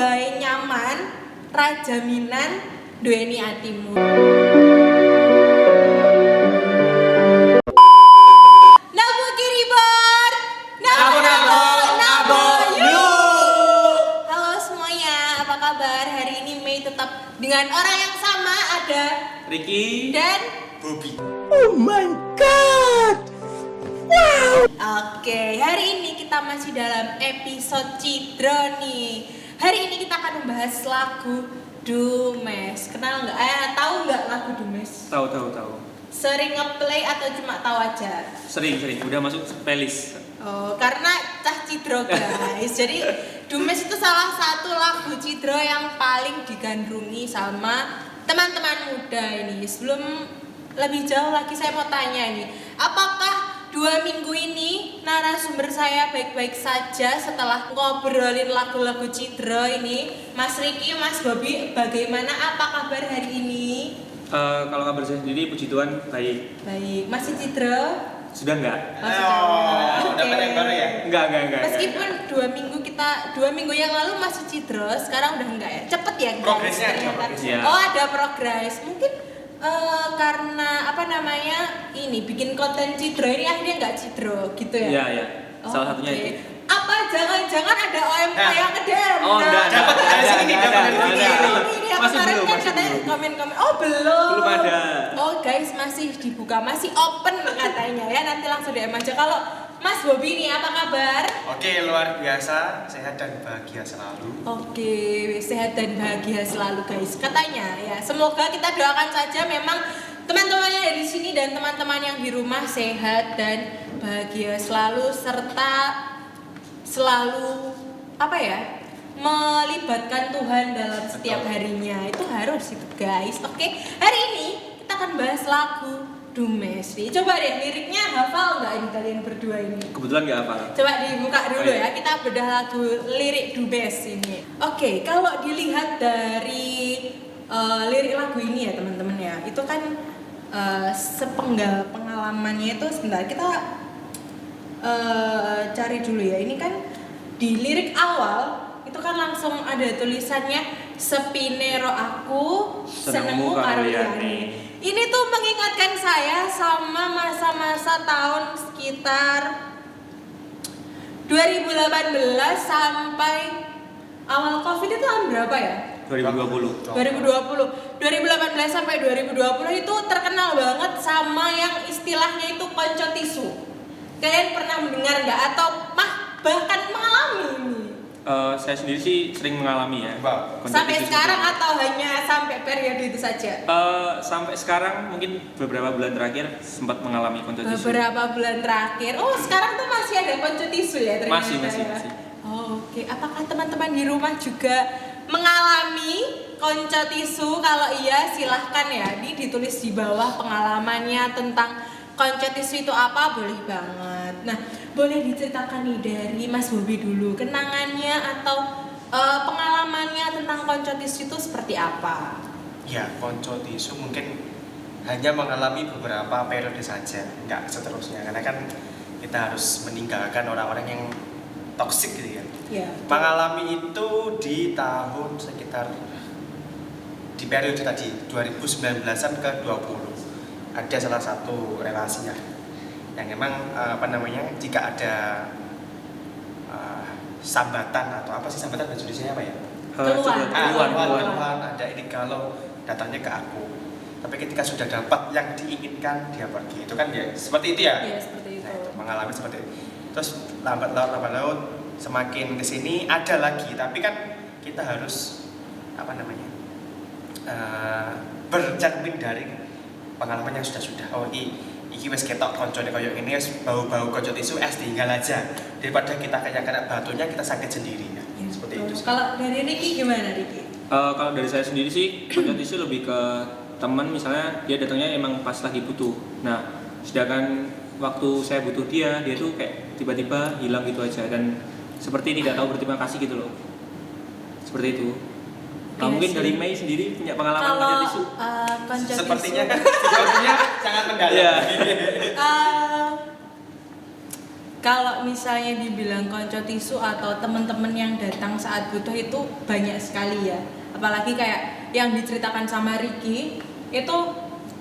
gawe nyaman, ra jaminan duweni atimu. Nabo kiribar. Nabo yuk. Halo semuanya, apa kabar? Hari ini Mei tetap dengan orang yang sama, ada Ricky dan Bobby. Oh my god. Wow. Oke, hari ini kita masih dalam episode Cidro nih. Hari ini kita akan membahas lagu Dumes. Kenal nggak? Tahu nggak lagu Dumes? Tahu. Sering ngeplay atau cuma tahu aja? Sering. Udah masuk playlist. Oh, karena cah Cidro guys. Jadi Dumes itu salah satu lagu Cidro yang paling digandrungi sama teman-teman muda ini. Sebelum lebih jauh lagi saya mau tanya nih, apakah 2 minggu ini narasumber saya baik-baik saja setelah ngobrolin lagu-lagu Cidro ini? Mas Ricky, Mas Bobby, bagaimana, apa kabar hari ini? Kalau kabar saya sendiri, puji Tuhan, baik. Baik, masih Cidro? Sudah enggak? Dapat yang baru ya? Enggak. Meskipun 2 minggu yang lalu masih Cidro, sekarang udah enggak ya? Cepet ya guys? Progresnya ada ternyata. progresnya. Oh, ada progres. Mungkin karena ini bikin konten Cidro ini akhirnya nggak Cidro gitu ya? Iya. Salah satunya oke. itu. Apa jangan-jangan ada OMK yang ngedem? Oh, enggak. Dapat dari sini, dapat dari sini. Ini yang Masih kemarin belum, kan masih katanya belum. komen-komen. Oh, belum. Belum ada. Oh, guys, masih dibuka, masih open katanya ya. Nanti langsung DM aja. Kalau Mas Bobby nih, apa kabar? Oke, luar biasa, sehat dan bahagia selalu. Oke, sehat dan bahagia selalu guys. Katanya ya, semoga kita doakan saja memang teman-temannya dari sini dan teman-teman yang di rumah sehat dan bahagia selalu, serta selalu melibatkan Tuhan dalam setiap harinya. Itu harus itu guys. Oke, hari ini kita akan bahas lagu Dumes nih. Coba deh liriknya hafal nggak ini kalian berdua ini? Kebetulan enggak apa. Coba dibuka dulu ya, kita bedah lagu lirik Dumes ini. Oke, kalau dilihat dari lirik lagu ini ya teman-teman ya, itu kan sepenggal pengalamannya itu sebentar kita cari dulu ya. Ini kan di lirik awal itu kan langsung ada tulisannya sepinero aku senengmu karo liyane. Ini tuh mengingatkan saya sama masa-masa tahun sekitar 2018 sampai awal Covid itu tahun berapa ya? 2020. 2018 sampai 2020 itu terkenal banget sama yang istilahnya itu konco tisu. Kalian pernah mendengar nggak atau bahkan mengalami ini? Saya sendiri sih sering mengalami ya. Wow. Sampai kondisi sekarang seperti itu. atau hanya sampai periode itu saja? Sampai sekarang mungkin beberapa bulan terakhir sempat mengalami konco tisu. Beberapa bulan terakhir. Oh, sekarang tuh masih ada konco tisu ya ternyata. Masih. Oh, oke. Apakah teman-teman di rumah juga mengalami konco tisu? Kalau iya silahkan ya, ini ditulis di bawah pengalamannya tentang konco tisu itu apa, boleh banget. Nah, boleh diceritakan nih dari Mas Bobby dulu, kenangannya atau pengalamannya tentang konco tisu itu seperti apa? Ya, konco tisu mungkin hanya mengalami beberapa periode saja, enggak seterusnya. Karena kan kita harus meninggalkan orang-orang yang toksik gitu ya. Ya. Mengalami itu di tahun sekitar di periode tadi 2019-an ke 20. Ada salah satu relasinya yang memang jika ada sambatan atau apa sih sambatan bahasa Indonesia apa ya? Keluhan ada ini kalau datangnya ke aku. Tapi ketika sudah dapat yang diinginkan dia pergi. Itu kan ya seperti itu ya. Iya, seperti itu. Nah, itu mengalami seperti itu. Terus lambat laut semakin kesini ada lagi, tapi kan kita harus bercermin dari pengalaman yang sudah. Oh, iki wis ketok koncone koyo ngene wis bau-bau konco tisu tinggal aja. Daripada kita kayak kena batunya kita sakit sendiri ya. Seperti itu. Kalau dari Ricky gimana, Ricky? Kalau dari saya sendiri sih konco tisu lebih ke teman, misalnya dia datangnya emang pas lagi butuh. Nah, sedangkan waktu saya butuh dia tuh kayak tiba-tiba hilang gitu aja dan seperti tidak tahu berterima kasih gitu loh. Seperti itu. Nah, Iya mungkin sih. dari Mei sendiri punya pengalaman konco Kalau tisu? konco tisu Sepertinya sangat mendalam. Iya. kalau misalnya dibilang konco tisu atau teman-teman yang datang saat butuh itu banyak sekali ya. Apalagi kayak yang diceritakan sama Ricky itu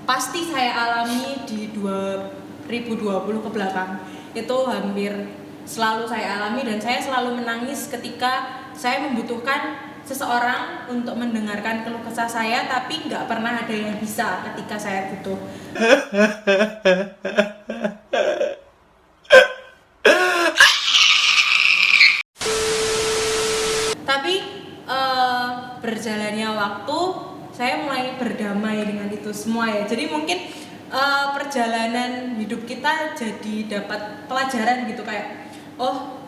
pasti saya alami di 2020 ke belakang. Itu hampir selalu saya alami dan saya selalu menangis ketika saya membutuhkan seseorang untuk mendengarkan keluh kesah saya, tapi nggak pernah ada yang bisa ketika saya butuh. Tapi berjalannya waktu saya mulai berdamai dengan itu semua ya. Jadi mungkin perjalanan hidup kita jadi dapat pelajaran gitu kayak oh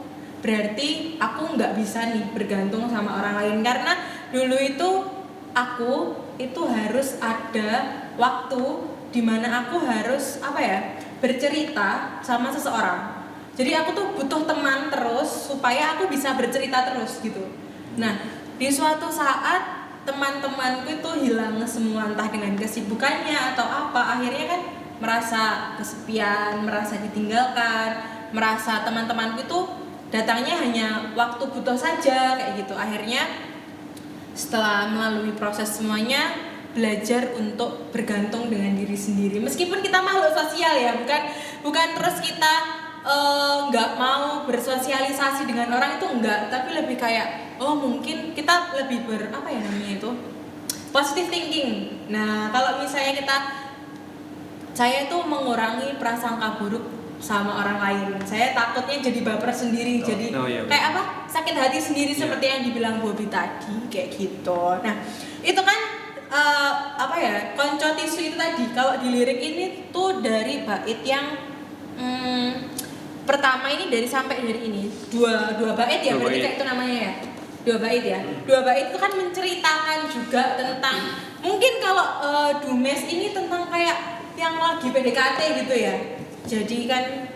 berarti aku nggak bisa nih bergantung sama orang lain, karena dulu itu aku itu harus ada waktu dimana aku harus bercerita sama seseorang. Jadi aku tuh butuh teman terus supaya aku bisa bercerita terus gitu. Nah di suatu saat teman-temanku itu hilang semua, entah dengan kesibukannya atau apa, akhirnya kan merasa kesepian, merasa ditinggalkan, merasa teman-temanku itu datangnya hanya waktu butuh saja kayak gitu. Akhirnya setelah melalui proses semuanya, belajar untuk bergantung dengan diri sendiri. Meskipun kita makhluk sosial ya, bukan terus kita nggak mau bersosialisasi dengan orang itu enggak, tapi lebih kayak oh mungkin kita lebih positive thinking. Nah kalau misalnya saya itu mengurangi prasangka buruk sama orang lain. Saya takutnya jadi baper sendiri, kayak sakit hati sendiri seperti yang dibilang Bobby tadi kayak gitu. Nah itu kan konco tisu itu tadi. Kalau di lirik ini tuh dari bait yang pertama ini sampai dari ini dua bait ya, berarti kayak itu namanya ya, 2 bait ya. 2 bait itu kan menceritakan juga tentang mungkin kalau Dumes ini tentang kayak yang lagi PDKT gitu ya. Jadi kan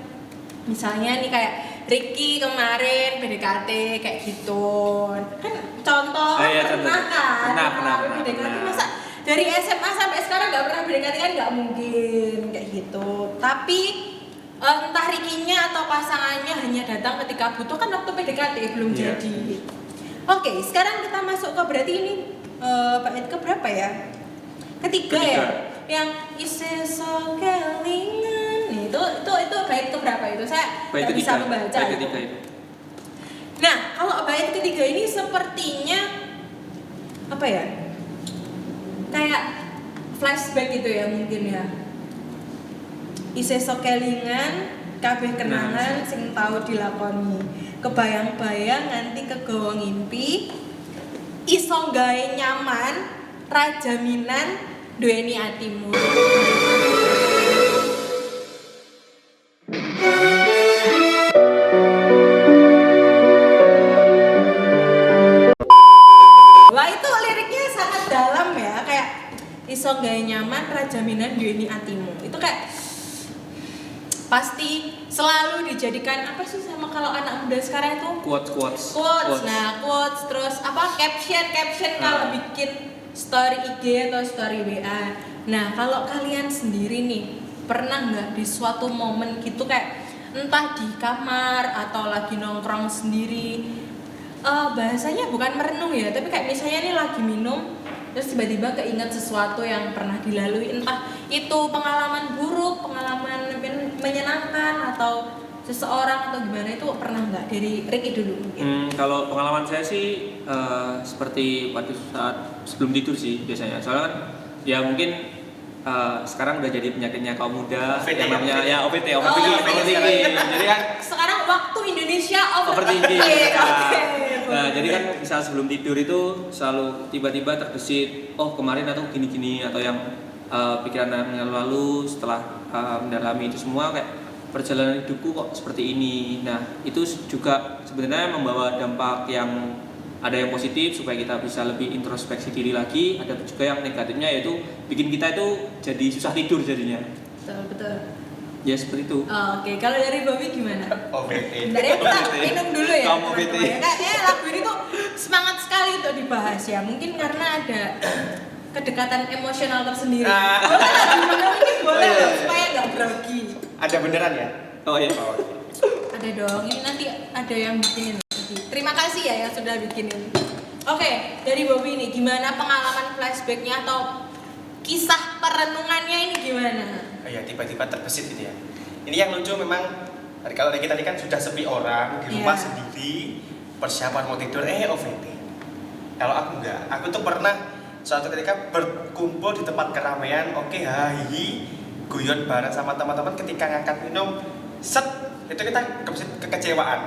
misalnya nih kayak Ricky kemarin PDKT kayak gitu kan, contoh pernah PDKT. Masa dari SMA sampai sekarang nggak pernah PDKT kan nggak mungkin kayak gitu. Tapi entah Ricky-nya atau pasangannya hanya datang ketika butuh, kan waktu PDKT belum jadi. Oke, sekarang kita masuk ke berarti ini bait ke berapa ya? Ketiga ya, yang iseso kelingan. Itu bait ke berapa itu? Saya nggak bisa membaca. Bait ketiga itu. Nah, kalau bait ketiga ini sepertinya kayak flashback gitu ya mungkin ya. Iseso kelingan kabeh kenangan sing tau dilakoni, kebayang-bayang nganti kegawa ngimpi, iso gawe nyaman ra jaminan duweni atimu. Wah itu liriknya sangat dalam ya, kayak iso gawe nyaman ra jaminan duweni atimu. Itu kayak pasti selalu dijadikan sama kalau anak muda sekarang itu quotes. Nah quotes terus caption kalau bikin story IG atau story WA. Nah kalau kalian sendiri nih pernah nggak di suatu momen gitu kayak entah di kamar atau lagi nongkrong sendiri, bahasanya bukan merenung ya, tapi kayak misalnya nih lagi minum terus tiba-tiba keinget sesuatu yang pernah dilalui, entah itu pengalaman buruk, pengalaman menyenangkan atau seseorang atau gimana, itu pernah nggak? Dari Ricky dulu mungkin. Kalau pengalaman saya sih seperti pada saat sebelum tidur sih biasanya, soalnya kan ya mungkin sekarang udah jadi penyakitnya kaum muda yang namanya overthinking. Jadi kan sekarang waktu Indonesia overthinking. Nah, jadi kan misal sebelum tidur itu selalu tiba-tiba terbesit, oh kemarin atau gini-gini, atau yang pikiran yang lalu setelah mendalami itu semua kayak perjalanan hidupku kok seperti ini. Nah, itu juga sebenarnya membawa dampak yang ada yang positif supaya kita bisa lebih introspeksi diri lagi, ada juga yang negatifnya yaitu bikin kita itu jadi susah tidur jadinya. Betul. Ya seperti itu. Oke, kalau dari Bobby gimana? OVT. Dari kita minum dulu ya. Kamu OVT. Kayaknya lagu ini tuh semangat sekali untuk dibahas ya. Mungkin karena ada kedekatan emosional tersendiri. Boleh lagi minum ini boleh supaya nggak grogi. Ada beneran ya? Oh iya. Ada dong, ini nanti ada yang bikinin. Terima kasih ya yang sudah bikinin. Oke, dari Bobby ini gimana pengalaman flashbacknya atau kisah perenungannya ini gimana? Oh ya, tiba-tiba terbesit gitu ya. Ini yang lucu memang, kalau kita tadi kan sudah sepi orang di rumah sendiri, persiapan mau tidur, OVT. Kalau aku enggak, aku tuh pernah suatu ketika berkumpul di tempat keramaian, hahi, guyon bareng sama teman-teman, ketika ngangkat minum, set, itu kita kebesit kekecewaan.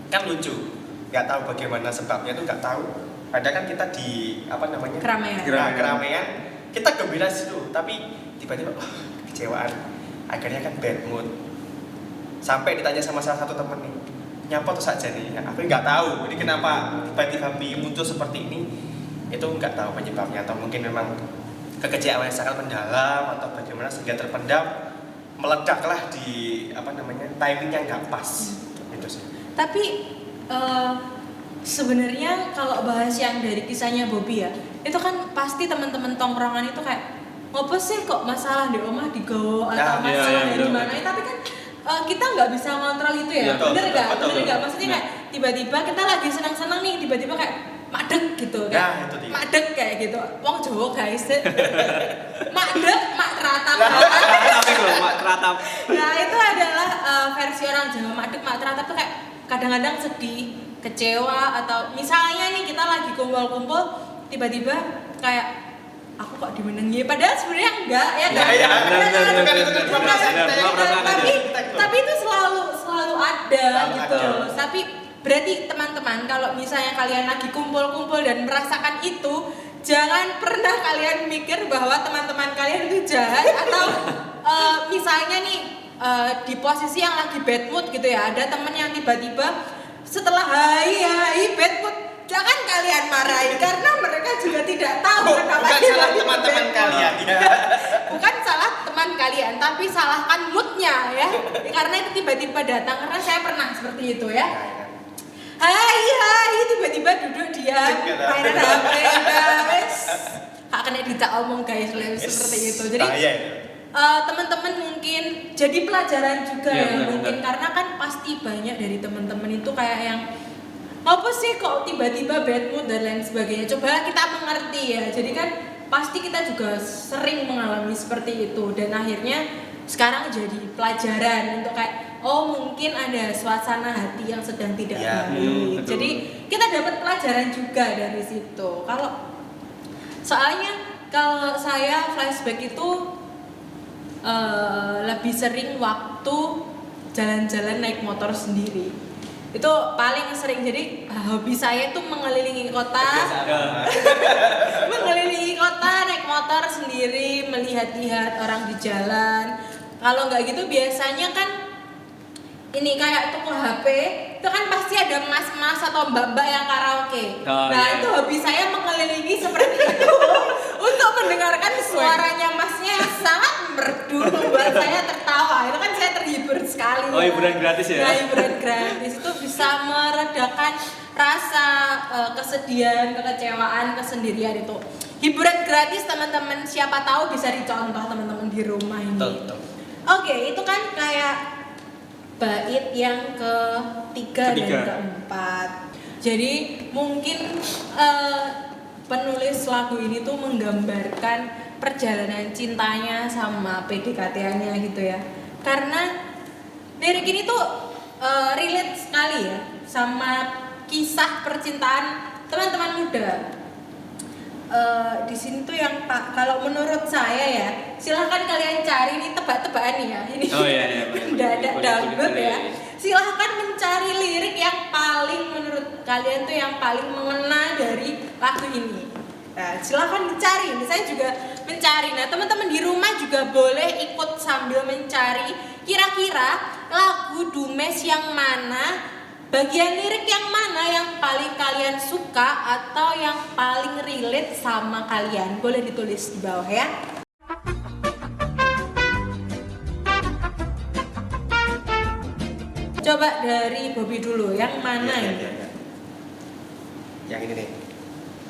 Kan lucu, nggak tahu bagaimana sebabnya itu, nggak tahu. Padahal kan kita di keramaian, kita gembira situ, tapi tiba-tiba kecewaan, akhirnya kan bad mood. Sampai ditanya sama salah satu temen nih, nyapa tuh saja nih, aku nggak tahu. Ini kenapa tiba-tiba muncul seperti ini? Itu nggak tahu penyebabnya, atau mungkin memang kekecewaan yang sangat mendalam atau bagaimana sehingga terpendam, meledaklah di timingnya nggak pas. Itu sih. Tapi sebenarnya kalau bahas yang dari kisahnya Bobby ya, itu kan pasti teman-teman tongkrongan itu kayak ngopo sih kok masalah di rumah digawa atau masalah dari mana? Tapi kan kita nggak bisa ngontrol itu ya, bener nggak? Maksudnya kayak tiba-tiba kita lagi senang-senang nih, tiba-tiba kayak madeg gitu kan? Madeg kayak gitu. Wong Jawa guys, madeg, mak teratap. Nah itu adalah versi orang Jawa, madeg, mak teratap tuh kayak kadang-kadang sedih, kecewa, atau misalnya nih kita lagi kumpul-kumpul tiba-tiba kayak aku kok dimenengi, padahal sebenarnya enggak ya kan? Tapi itu selalu ada gitu. Tapi berarti teman-teman kalau misalnya kalian lagi kumpul-kumpul dan merasakan itu, jangan pernah kalian mikir bahwa teman-teman kalian itu jahat atau misalnya nih di posisi yang lagi bad mood gitu ya, ada temen yang tiba-tiba setelah hai bad mood, jangan kalian marahin karena mereka juga tidak tahu kenapa bukan salah teman-teman kalian ya. Bukan salah teman kalian, tapi salahkan moodnya ya, karena itu tiba-tiba datang. Karena saya pernah seperti itu ya. Hai tiba-tiba duduk dia mainan HP guys, gak kena dicak omong guys, seperti itu. Jadi teman-teman mungkin jadi pelajaran juga ya mungkin, karena kan pasti banyak dari teman-teman itu kayak yang apa sih kok tiba-tiba bad mood dan lain sebagainya. Coba kita mengerti ya, jadi kan pasti kita juga sering mengalami seperti itu, dan akhirnya sekarang jadi pelajaran untuk kayak mungkin ada suasana hati yang sedang tidak baik. Jadi kita dapat pelajaran juga dari situ. Soalnya kalau saya flashback itu lebih sering waktu jalan-jalan naik motor sendiri. Itu paling sering. Jadi hobi saya itu mengelilingi kota. Mengelilingi kota naik motor sendiri, melihat-lihat orang di jalan. Kalau nggak gitu biasanya kan ini kayak toko HP itu kan pasti ada mas-mas atau mbak-mbak yang karaoke. Itu hobi saya mengelilingi seperti itu untuk mendengarkan suaranya masnya yang sangat merdu, membuat saya tertawa. Itu kan saya terhibur sekali. Hiburan gratis ya? Nah, hiburan gratis itu bisa meredakan rasa kesedihan, kekecewaan, kesendirian itu. Hiburan gratis teman-teman, siapa tahu bisa dicontoh teman-teman di rumah ini. Oke, itu kan kayak bait yang ketiga dan keempat. Jadi mungkin penulis lagu ini tuh menggambarkan perjalanan cintanya sama PDKT-nya gitu ya. Karena lirik ini tuh relate sekali ya sama kisah percintaan teman-teman muda. Di sini tuh yang kalau menurut saya ya, silahkan kalian cari, ini tebak-tebakan nih ya, ini dadak dangdut ya. Silahkan mencari lirik yang paling menurut kalian tuh yang paling mengena dari lagu ini. Nah, silahkan dicari. Saya juga mencari. Nah, teman-teman di rumah juga boleh ikut sambil mencari. Kira-kira lagu Dumes yang mana, bagian lirik yang mana yang paling kalian suka atau yang paling relate sama kalian? Boleh ditulis di bawah ya. Coba dari Bobby dulu, yang mana ini? Yang ini nih.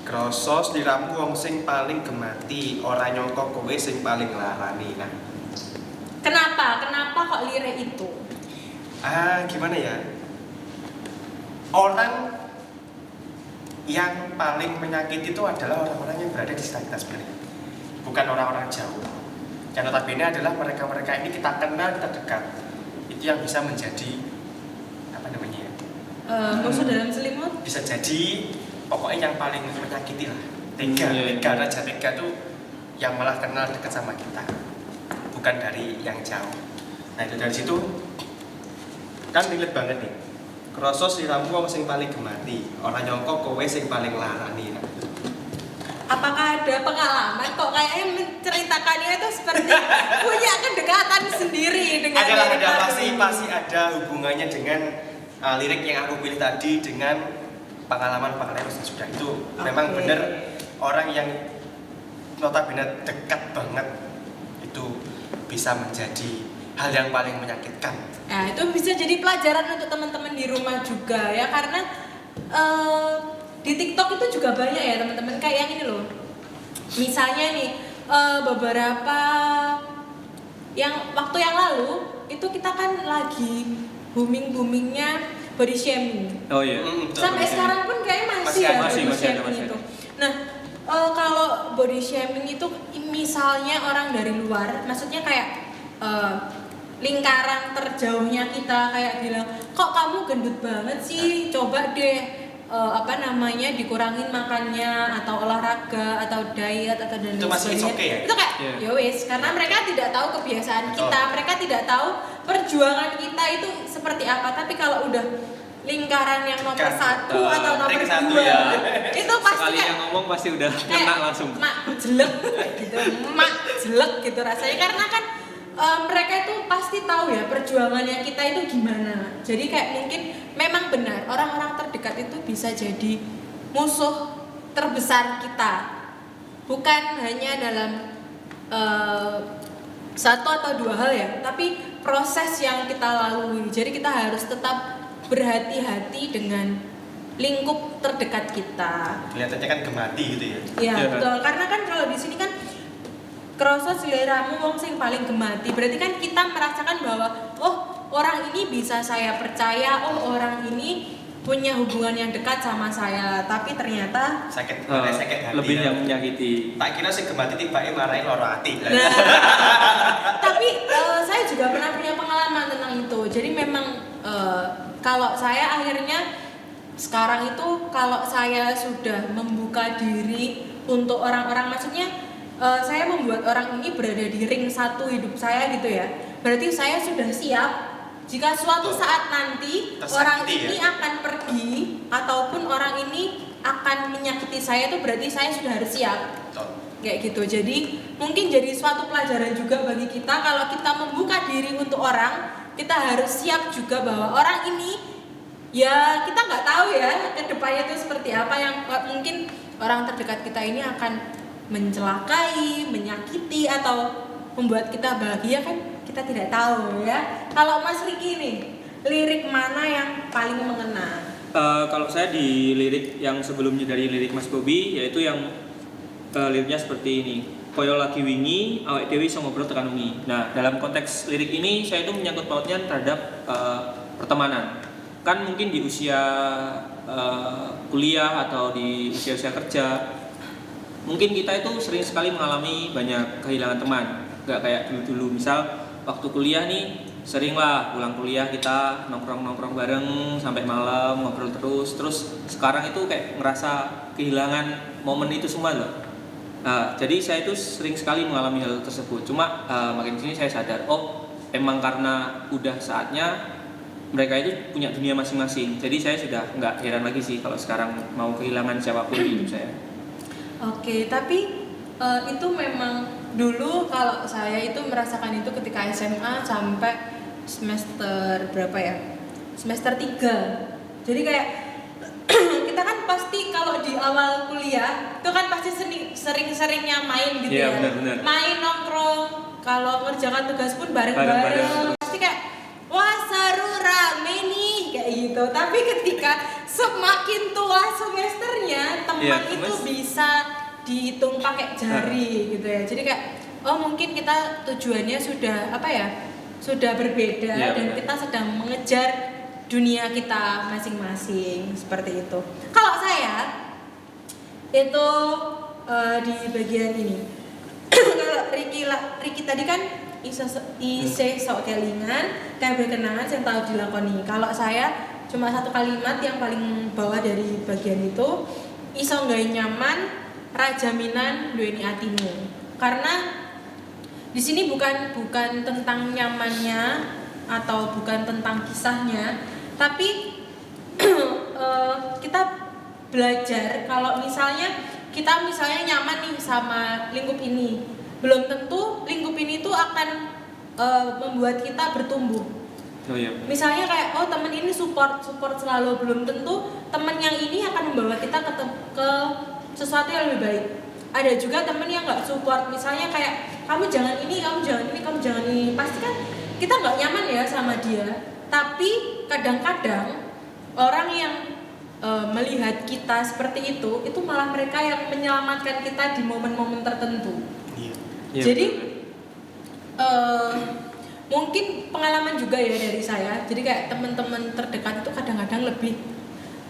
Krosos diramu wong sing paling gemati, ora nyangka kowe sing paling larani. Nah, Kenapa kok lirik itu? Gimana ya? Orang yang paling menyakiti itu adalah orang-orang yang berada di sekitar kita sebenarnya, bukan orang-orang jauh. Yang notabene adalah mereka-mereka ini kita kenal, kita dekat. Itu yang bisa menjadi apa namanya ya? Musuh dalam selimut? Bisa jadi pokoknya yang paling menyakiti lah. Tega, raja tega tuh yang malah kenal dekat sama kita, bukan dari yang jauh. Nah itu dari situ kan relate banget nih. Kroso sliramu wong sing paling gemati, ora nyangka kowe sing paling larani. Apakah ada pengalaman kok kayaknya menceritakannya itu seperti punya kedekatan sendiri dengan Ada pasti ada hubungannya dengan lirik yang aku pilih tadi dengan pengalaman-pengalaman yang sudah itu. Memang benar orang yang notabene dekat banget itu bisa menjadi hal yang paling menyakitkan. Nah, itu bisa jadi pelajaran untuk teman-teman di rumah juga ya, karena di TikTok itu juga banyak ya teman-teman kayak yang ini loh. Misalnya nih beberapa yang waktu yang lalu itu kita kan lagi boomingnya body shaming. Oh iya. Sampai sekarang pun kayaknya masih ya masih body ada, shaming masih itu. ada. Nah, kalau body shaming itu misalnya orang dari luar, maksudnya kayak lingkaran terjauhnya kita kayak bilang, kok kamu gendut banget sih, coba deh dikurangin makannya atau olahraga atau diet atau dan itu masih sebagainya. okay ya? Itu kayak ya wis, karena mereka tidak tahu kebiasaan kita, mereka tidak tahu perjuangan kita itu seperti apa. Tapi kalau udah lingkaran yang nomor satu atau nomor dua ya. itu pasti Sekali kayak yang ngomong pasti udah kena langsung. mak jelek gitu, mak jelek gitu rasanya, karena kan mereka itu pasti tahu ya perjuangannya kita itu gimana. Jadi kayak mungkin memang benar orang-orang terdekat itu bisa jadi musuh terbesar kita, bukan hanya dalam satu atau dua hal ya, tapi proses yang kita lalui. Jadi kita harus tetap berhati-hati dengan lingkup terdekat kita. Kelihatannya kan gemati gitu ya. Iya betul, karena kan kalau di sini kan kroso seleramu wong sing paling gemati. Berarti kan kita merasakan bahwa oh orang ini bisa saya percaya, oh orang ini punya hubungan yang dekat sama saya, tapi ternyata sakit hati. Lebih yang menyakiti. Tak kira sih gemati tiba-tiba marahin loro hati. nah, tapi saya juga pernah punya pengalaman tentang itu. Jadi memang kalau saya akhirnya sekarang itu kalau saya sudah membuka diri untuk orang-orang, maksudnya saya membuat orang ini berada di ring satu hidup saya gitu ya. Berarti saya sudah siap jika suatu saat nanti orang ini akan pergi ataupun orang ini akan menyakiti saya, itu berarti saya sudah harus siap. Kayak gitu. Jadi mungkin jadi suatu pelajaran juga bagi kita kalau kita membuka diri untuk orang, kita harus siap juga bahwa orang ini ya kita nggak tahu ya kedepannya itu seperti apa, yang mungkin orang terdekat kita ini akan mencelakai, menyakiti atau membuat kita bahagia, kan kita tidak tahu ya. Kalau Mas Riki nih, lirik mana yang paling mengena? Kalau saya di lirik yang sebelumnya dari lirik Mas Bobi, yaitu yang liriknya seperti ini. Koyo lagi wingi, awake dhewe iso ngobrol tekan wengi. Nah, dalam konteks lirik ini saya itu menyangkut pautnya terhadap pertemanan. Kan mungkin di usia kuliah atau di usia-usia kerja, mungkin kita itu sering sekali mengalami banyak kehilangan teman. Gak kayak dulu-dulu, misal waktu kuliah nih, seringlah pulang kuliah kita nongkrong bareng sampai malam, ngobrol terus sekarang itu kayak ngerasa kehilangan momen itu semua loh. Jadi saya itu sering sekali mengalami hal tersebut. Cuma makin sini saya sadar, oh emang karena udah saatnya mereka itu punya dunia masing-masing. Jadi saya sudah nggak heran lagi sih kalau sekarang mau kehilangan siapapun di hidup saya. Oke, tapi itu memang dulu kalau saya itu merasakan itu ketika SMA sampai semester berapa ya? Semester 3. Jadi kayak kita kan pasti kalau di awal kuliah itu kan pasti sering-seringnya main gitu ya. Benar. Main nongkrong, kalau ngerjakan tugas pun bareng-bareng. Pasti kayak wah seru rame nih kayak gitu. Tapi ketika semakin tua semesternya, teman itu bisa dihitung pakai jari gitu ya. Jadi kayak oh mungkin kita tujuannya sudah apa ya, sudah berbeda Iya, dan benar. kita sedang mengejar dunia kita masing-masing seperti itu. Kalau saya itu di bagian ini kalau Ricky tadi kan ise sok kelingan kabeh kenangan yang tahu dilakoni. Kalau saya cuma satu kalimat yang paling bawah dari bagian itu, iso nggawe nyaman rajaminan duweni atimu. Karena di sini bukan tentang nyamannya atau bukan tentang kisahnya, tapi kita belajar kalau kita misalnya nyaman nih sama lingkup ini, belum tentu lingkup ini tuh akan membuat kita bertumbuh. Oh iya. Misalnya kayak teman ini support selalu, belum tentu teman yang ini akan membawa kita ke sesuatu yang lebih baik. Ada juga teman yang nggak support, misalnya kayak kamu jangan ini, kamu jangan ini, kamu jangan ini. Pasti kan kita nggak nyaman ya sama dia. Tapi kadang-kadang orang yang melihat kita seperti itu malah mereka yang menyelamatkan kita di momen-momen tertentu. Iya. Iya, Jadi betul. mungkin pengalaman juga ya dari saya. Jadi kayak teman-teman terdekat itu kadang-kadang lebih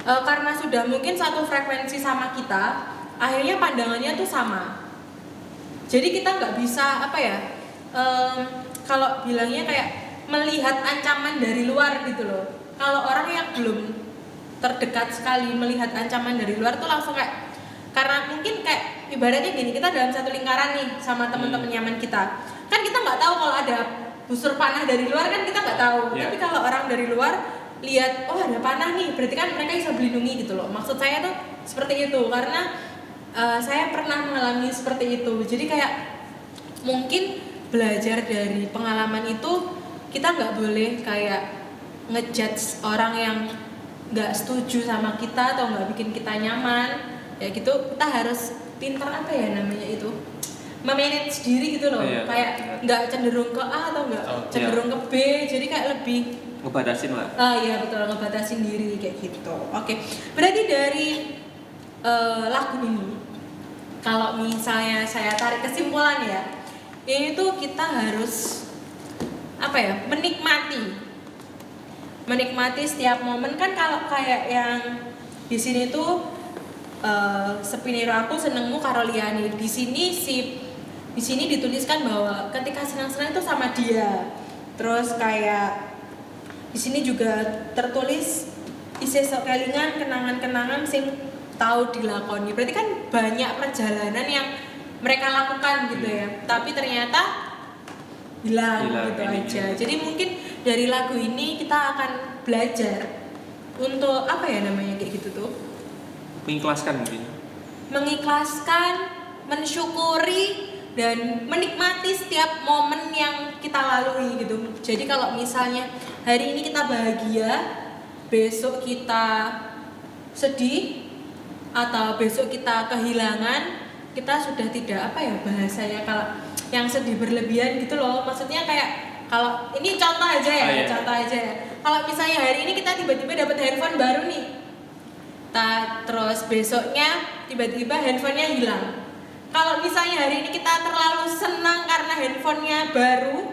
karena sudah mungkin satu frekuensi sama kita, akhirnya pandangannya tuh sama. Jadi kita nggak bisa kalau bilangnya kayak melihat ancaman dari luar gitu loh. Kalau orang yang belum terdekat sekali melihat ancaman dari luar tuh langsung kayak, karena mungkin kayak ibaratnya gini, kita dalam satu lingkaran nih sama teman-teman nyaman kita, kan kita nggak tahu kalau ada busur panah dari luar, kan kita nggak tahu. Yeah. Tapi kalau orang dari luar lihat, oh ada panah nih, berarti kan mereka bisa melindungi gitu loh. Maksud saya tuh seperti itu, karena saya pernah mengalami seperti itu. Jadi kayak mungkin belajar dari pengalaman itu, kita nggak boleh kayak ngejudge orang yang nggak setuju sama kita atau nggak bikin kita nyaman ya gitu. Kita harus pintar namanya itu, memanage diri gitu loh. Iya, kayak benar. nggak cenderung ke A atau nggak cenderung ke B, jadi kayak lebih Ngebatasin lah. iya betul, ngebatasin diri kayak gitu. Oke, berarti dari lagu ini, kalau misalnya saya tarik kesimpulan ya, yaitu kita harus menikmati setiap momen. Kan kalau kayak yang di sini tuh sepiniro aku senengmu karo liyane. Di sini dituliskan bahwa ketika senang-senang itu sama dia. Terus kayak di sini juga tertulis isih sok kelingan kenangan-kenangan sing tahu dilakoni. Berarti kan banyak perjalanan yang mereka lakukan gitu ya. Tapi ternyata hilang gitu ini. aja. Jadi mungkin dari lagu ini kita akan belajar untuk kayak gitu tuh. Mengikhlaskan mungkin. Mengikhlaskan, mensyukuri dan menikmati setiap momen yang kita lalui gitu. Jadi kalau misalnya hari ini kita bahagia, besok kita sedih atau besok kita kehilangan, kita sudah tidak bahasanya kalau yang sedih berlebihan gitu loh. Maksudnya kayak kalau ini contoh aja ya, contoh aja ya. Kalau misalnya hari ini kita tiba-tiba dapat handphone baru nih, terus besoknya tiba-tiba handphonenya hilang. Kalau misalnya hari ini kita terlalu senang karena handphonenya baru,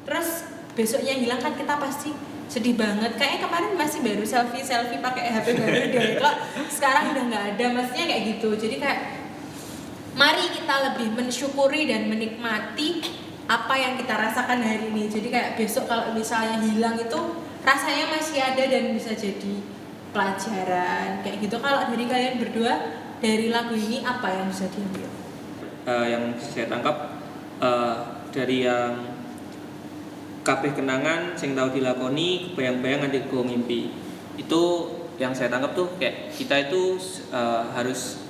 terus besoknya hilang, kan kita pasti sedih banget. Kayaknya kemarin masih baru selfie pakai HP baru deh, kok sekarang udah nggak ada. Maksudnya kayak gitu. Jadi kayak mari kita lebih mensyukuri dan menikmati apa yang kita rasakan hari ini. Jadi kayak besok kalau misalnya hilang itu rasanya masih ada dan bisa jadi pelajaran kayak gitu. Kalau dari kalian berdua, dari lagu ini apa yang bisa diambil? Yang saya tangkap dari yang kabeh kenangan sing tau dilakoni, bayang-bayang nanti go ngimpi. Itu yang saya tangkap tuh kayak kita itu harus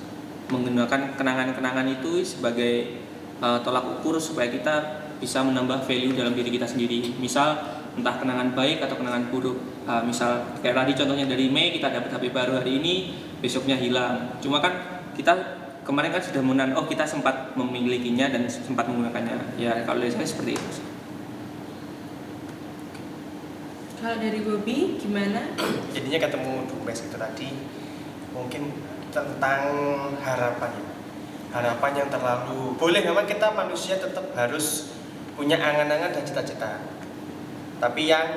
menggunakan kenangan-kenangan itu sebagai tolak ukur supaya kita bisa menambah value dalam diri kita sendiri. Misal entah kenangan baik atau kenangan buruk. Misal kayak tadi contohnya dari Mei, kita dapat HP baru hari ini, besoknya hilang. Cuma kan kita kemarin kan sudah kita sempat memilikinya dan sempat menggunakannya. Ya kalau dari saya seperti itu. Kalau dari Bobby gimana? Jadinya ketemu Dumes itu tadi mungkin tentang harapan ya. harapan yang terlalu boleh, memang kita manusia tetap harus punya angan-angan dan cita-cita, tapi yang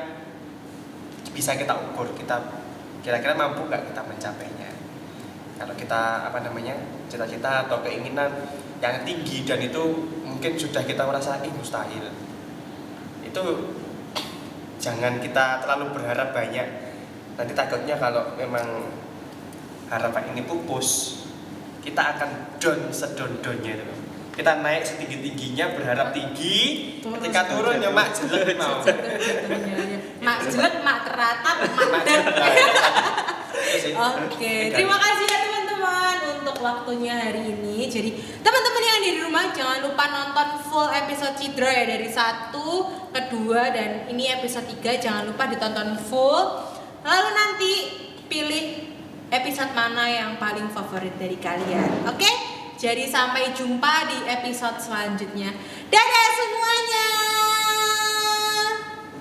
bisa kita ukur, kita kira-kira mampu nggak kita mencapainya. Kalau kita cita-cita atau keinginan yang tinggi dan itu mungkin sudah kita merasa mustahil, itu jangan kita terlalu berharap banyak. Nanti takutnya kalau memang harapan ini pupus, kita akan down sedon-donnya itu. Kita naik setinggi-tingginya berharap tinggi, ketika turun ya mak jelek mau. Mak jelek, mak teratap, mak dan. Oke, terima kasih ya teman-teman untuk waktunya hari ini. Jadi teman-teman yang ada di rumah jangan lupa nonton full episode Cidra ya, dari 1 ke 2 dan ini episode 3, jangan lupa ditonton full. Lalu nanti pilih episode mana yang paling favorit dari kalian. Oke? Jadi sampai jumpa di episode selanjutnya. Dadah semuanya.